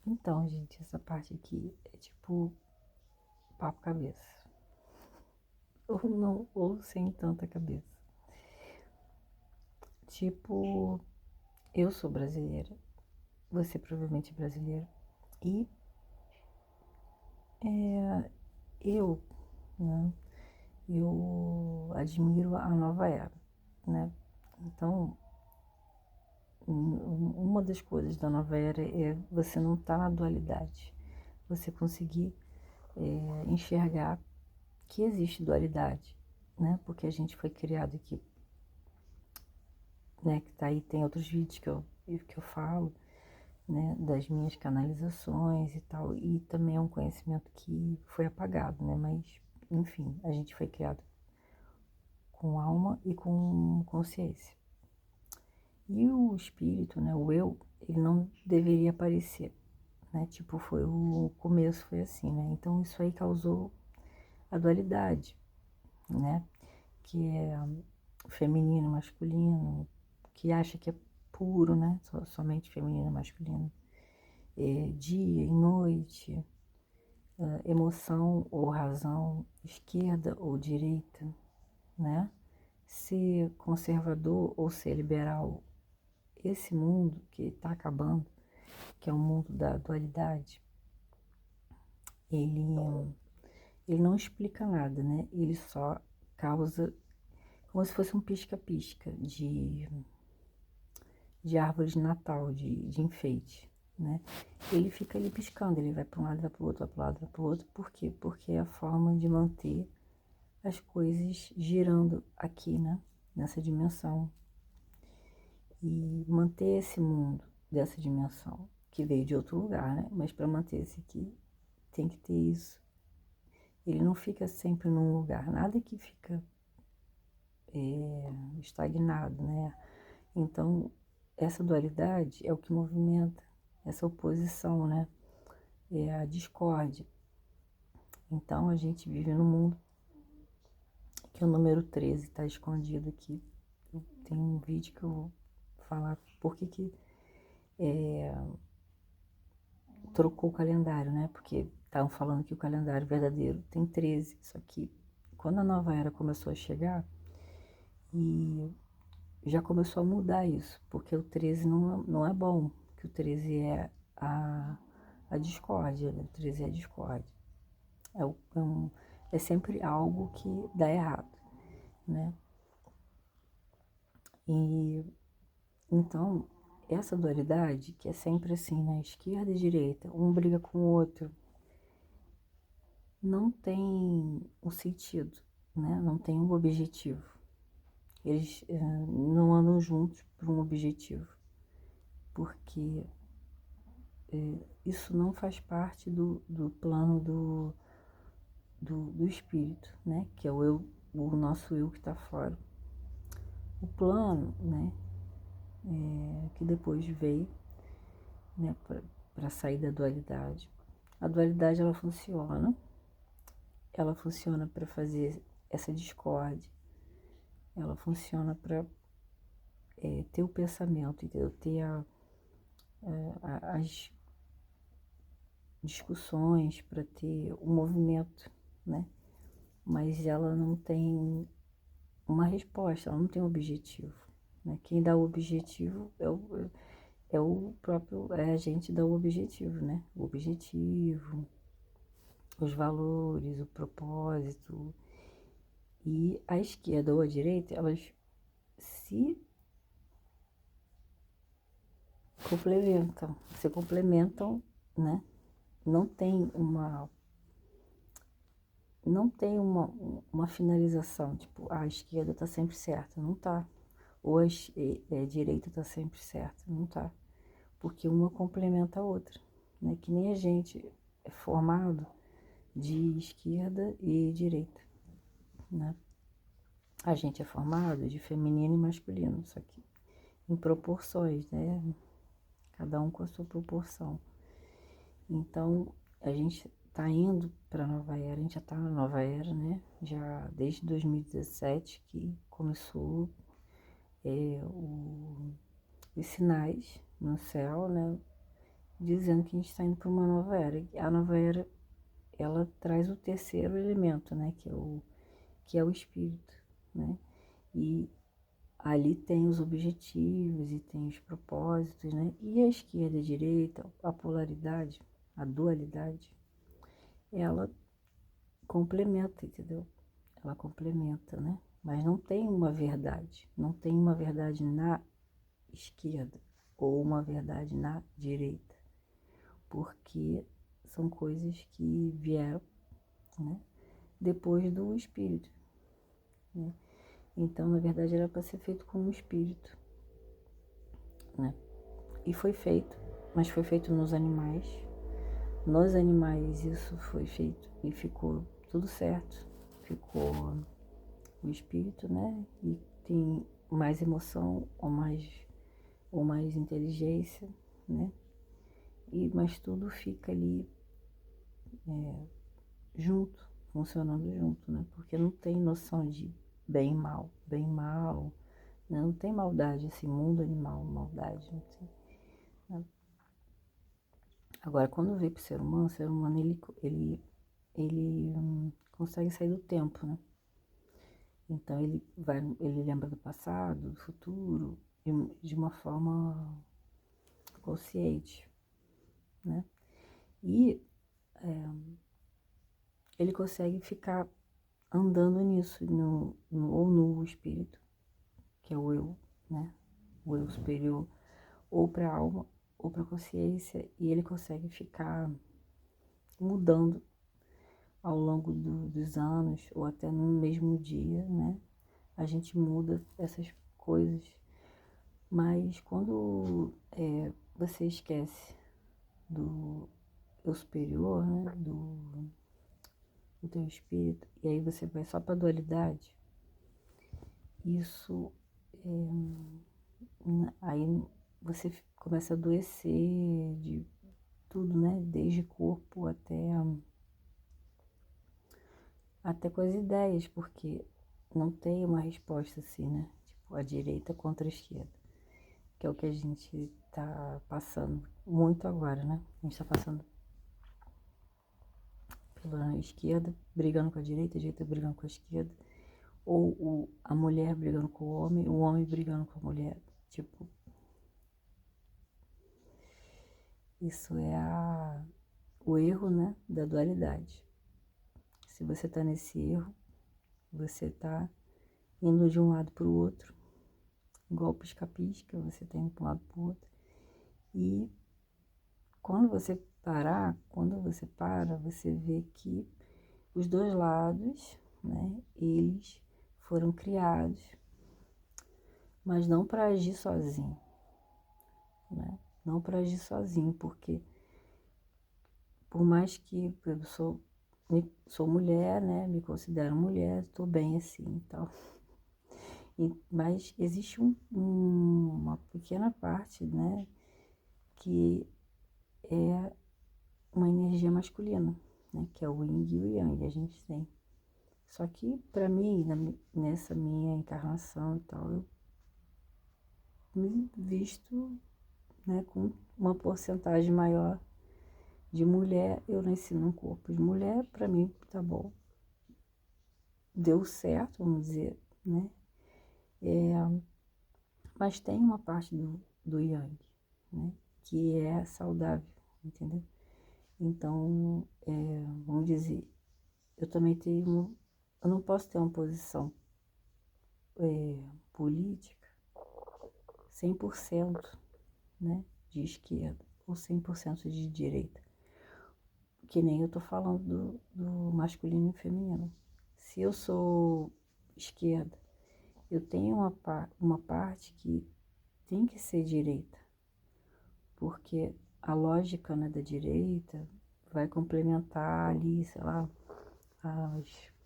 Então, gente, essa parte aqui é tipo papo cabeça. Ou não, ou sem tanta cabeça. Tipo, eu sou brasileira, você provavelmente é brasileiro. E eu, né, eu admiro a nova era, né? Então, uma das coisas da nova era é você não estar na dualidade. Você conseguir enxergar que existe dualidade, né? Porque a gente foi criado aqui, né? Que tá aí, tem outros vídeos que eu falo, né? Das minhas canalizações e tal. E também é um conhecimento que foi apagado, né? Mas, enfim, a gente foi criado com alma e com consciência. E o espírito, né? O eu, ele não deveria aparecer, né? Tipo, o começo foi assim, né? Então isso aí causou a dualidade, né? Que é feminino, masculino, que acha que é puro, né? Somente feminino e masculino. Dia e noite, emoção ou razão, esquerda ou direita, né? Ser conservador ou ser liberal. Esse mundo que está acabando, que é o mundo da dualidade, ele, ele não explica nada, né? Ele só causa como se fosse um pisca-pisca de árvore de Natal, de enfeite, né? Ele fica ali piscando, ele vai para um lado, vai para o outro, vai para o lado, vai para o outro. Por quê? Porque é a forma de manter as coisas girando aqui, né? Nessa dimensão. E manter esse mundo dessa dimensão, que veio de outro lugar, né? Mas para manter esse aqui, tem que ter isso. Ele não fica sempre num lugar, nada que fica estagnado, né? Então, essa dualidade é o que movimenta essa oposição, né? É a discórdia. Então, a gente vive num mundo que o número 13 está escondido aqui. Tem um vídeo que eu vou falar por que trocou o calendário, né? Porque estavam falando que o calendário verdadeiro tem 13, só que quando a nova era começou a chegar, e já começou a mudar isso, porque o 13 não é bom, que o 13 é a discórdia, né? O 13 é a discórdia. É sempre algo que dá errado, né? E então, essa dualidade, que é sempre assim, né? Esquerda e direita, um briga com o outro, não tem um sentido, né? Não tem um objetivo. Eles não andam juntos por um objetivo, porque isso não faz parte do plano do espírito, né? Que é o nosso eu que está fora. O plano, né? Que depois veio, né? Para sair da dualidade. A dualidade ela funciona para fazer essa discórdia, ela funciona para ter o pensamento, entendeu? Ter as discussões, para ter o movimento, né? Mas ela não tem uma resposta, ela não tem um objetivo, né? Quem dá o objetivo é o próprio, é a gente dá o objetivo, né? O objetivo, os valores, o propósito. E a esquerda ou a direita, elas se complementam, né? Não tem uma, não tem uma finalização, tipo, a esquerda tá sempre certa, não tá. Ou a direita tá sempre certa, não tá. Porque uma complementa a outra, né? Que nem a gente é formado de esquerda e direita, né? A gente é formado de feminino e masculino, só que em proporções, né? Cada um com a sua proporção. Então, a gente tá indo para a nova era, a gente já tá na nova era, né? Já desde 2017 que começou os sinais no céu, né? dizendo que a gente está indo para uma nova era. A nova era, ela traz o terceiro elemento, né? Que é o espírito, né? E ali tem os objetivos e tem os propósitos, né? E a esquerda e a direita, a polaridade, a dualidade, ela complementa, entendeu? Ela complementa, né? Mas não tem uma verdade. Não tem uma verdade na esquerda ou uma verdade na direita. Porque são coisas que vieram, né? Depois do espírito, né? Então, na verdade, era para ser feito com o espírito, né? E foi feito, mas foi feito nos animais. Nos animais isso foi feito e ficou tudo certo. Ficou o espírito, né? E tem mais emoção ou mais inteligência, né? Mas tudo fica ali junto, funcionando junto, né? Porque não tem noção de bem e mal, né? Não tem maldade, assim, mundo animal, maldade, não tem, né? Agora, quando vem pro ser humano, ele consegue sair do tempo, né? Então ele lembra do passado, do futuro, de uma forma consciente, né? E ele consegue ficar andando nisso, ou no espírito, que é o eu, né? O eu superior, ou para a alma, ou para a consciência, e ele consegue ficar mudando ao longo dos anos, ou até no mesmo dia, né? A gente muda essas coisas, mas quando você esquece do eu superior, né? Do teu espírito, e aí você vai só para a dualidade, isso aí você começa a adoecer de tudo, né? Desde corpo até com as ideias, porque não tem uma resposta assim, né? Tipo, a direita contra a esquerda, que é o que a gente tá passando muito agora, né? A gente tá passando pela esquerda brigando com a direita brigando com a esquerda, ou a mulher brigando com o homem brigando com a mulher. Tipo, isso é o erro, né, da dualidade. Se você tá nesse erro, você tá indo de um lado para o outro, igual pisca-pisca, você tá indo para um lado para o outro. E quando você para, você vê que os dois lados, né, eles foram criados, mas não para agir sozinho, né? Não para agir sozinho, porque por mais que eu sou mulher, né, me considero mulher, estou bem assim e tal. Mas existe uma pequena parte, né, que é uma energia masculina, né, que é o yin e o yang, a gente tem. Só que para mim, nessa minha encarnação e tal, eu me visto, né, com uma porcentagem maior de mulher. Eu nasci num corpo de mulher, para mim tá bom, deu certo, vamos dizer, né? Mas tem uma parte do yang, né, que é saudável, entendeu? Então, vamos dizer, eu também eu não posso ter uma posição política 100%, né, de esquerda ou 100% de direita, que nem eu tô falando do masculino e feminino. Se eu sou esquerda, eu tenho uma parte que tem que ser direita, porque a lógica, né, da direita vai complementar ali, sei lá,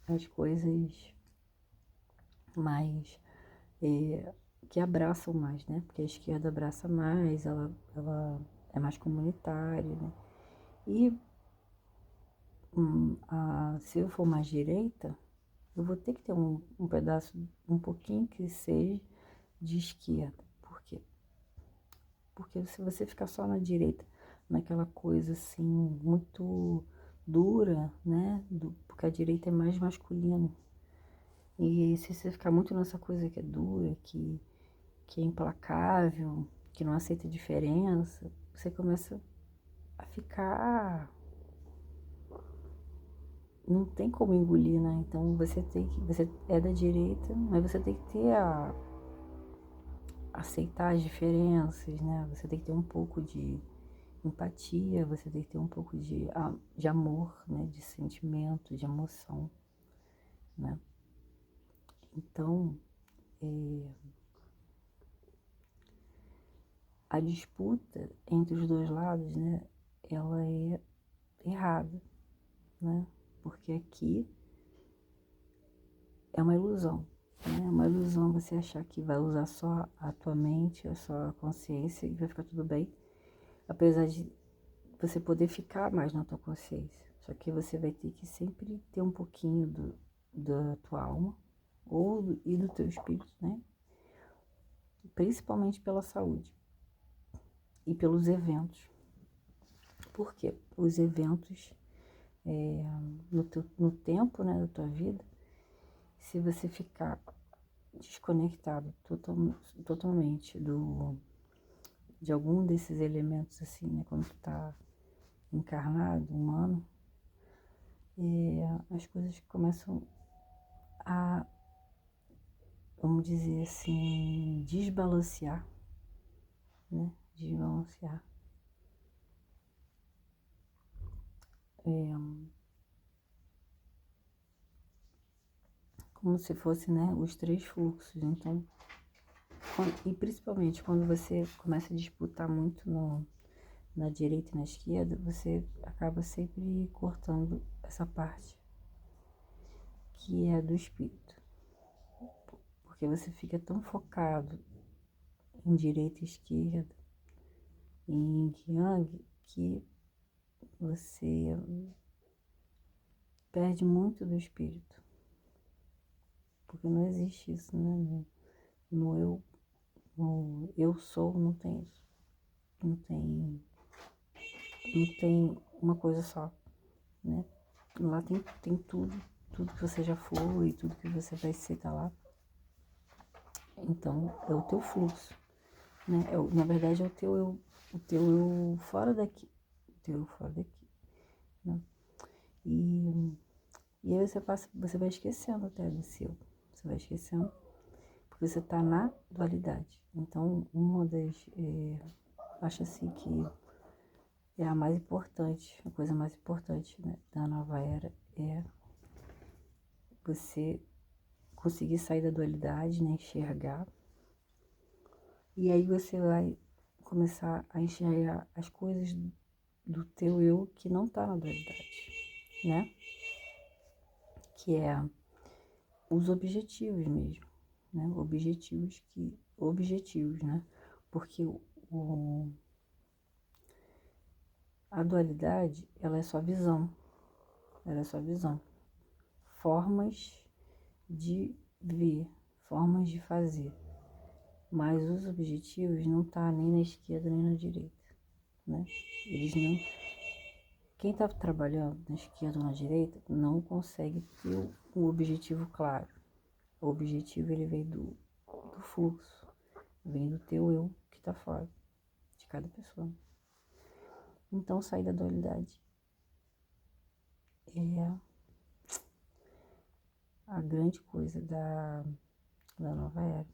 as coisas mais que abraçam mais, né? Porque a esquerda abraça mais, ela é mais comunitária, né? E se eu for mais direita, eu vou ter que ter um pedaço, um pouquinho que seja de esquerda. Por quê? Porque se você ficar só na direita, naquela coisa assim, muito dura, né? Porque a direita é mais masculina. E se você ficar muito nessa coisa que é dura, que é implacável, que não aceita diferença, você começa a ficar. Não tem como engolir, né? Então você tem que. Você é da direita, mas você tem que ter a. Aceitar as diferenças, né? Você tem que ter um pouco de empatia, você tem que ter um pouco de amor, né? De sentimento, de emoção, né? Então, a disputa entre os dois lados, né? Ela é errada, né? Porque aqui é uma ilusão, né? É uma ilusão você achar que vai usar só a tua mente, a sua consciência e vai ficar tudo bem. Apesar de você poder ficar mais na tua consciência. Só que você vai ter que sempre ter um pouquinho da tua alma e do teu espírito, né? Principalmente pela saúde e pelos eventos. Por quê? Os eventos no tempo, né, da tua vida, se você ficar desconectado totalmente de algum desses elementos, assim, né, quando tu tá encarnado, humano, as coisas começam a, vamos dizer assim, desbalancear, né? Desbalancear. Como se fosse, né, os três fluxos. Então, e principalmente quando você começa a disputar muito na direita e na esquerda, você acaba sempre cortando essa parte que é do espírito. Porque você fica tão focado em direita e esquerda, em yin e yang, que você perde muito do espírito. Porque não existe isso, né? No eu sou, não tem isso. Não tem uma coisa só, né? Lá tem tudo que você já foi, tudo que você vai ser, tá lá. Então, é o teu fluxo, né? Na verdade, é o teu eu fora daqui. O teu eu fora daqui, né? E aí você vai esquecendo até do seu. Você vai esquecendo, porque você tá na dualidade. Então, acho assim que é a mais importante, a coisa mais importante, né, da nova era é você conseguir sair da dualidade, né, enxergar. E aí você vai começar a enxergar as coisas do teu eu que não tá na dualidade, né? Que é os objetivos mesmo, né? Objetivos, né? Porque a dualidade, ela é só visão, formas de ver, formas de fazer, mas os objetivos não tá nem na esquerda nem na direita, né? Eles não, quem está trabalhando na esquerda ou na direita não consegue ter um objetivo claro. O objetivo ele vem do fluxo, vem do teu eu que está fora de cada pessoa. Então sair da dualidade é a grande coisa da nova era.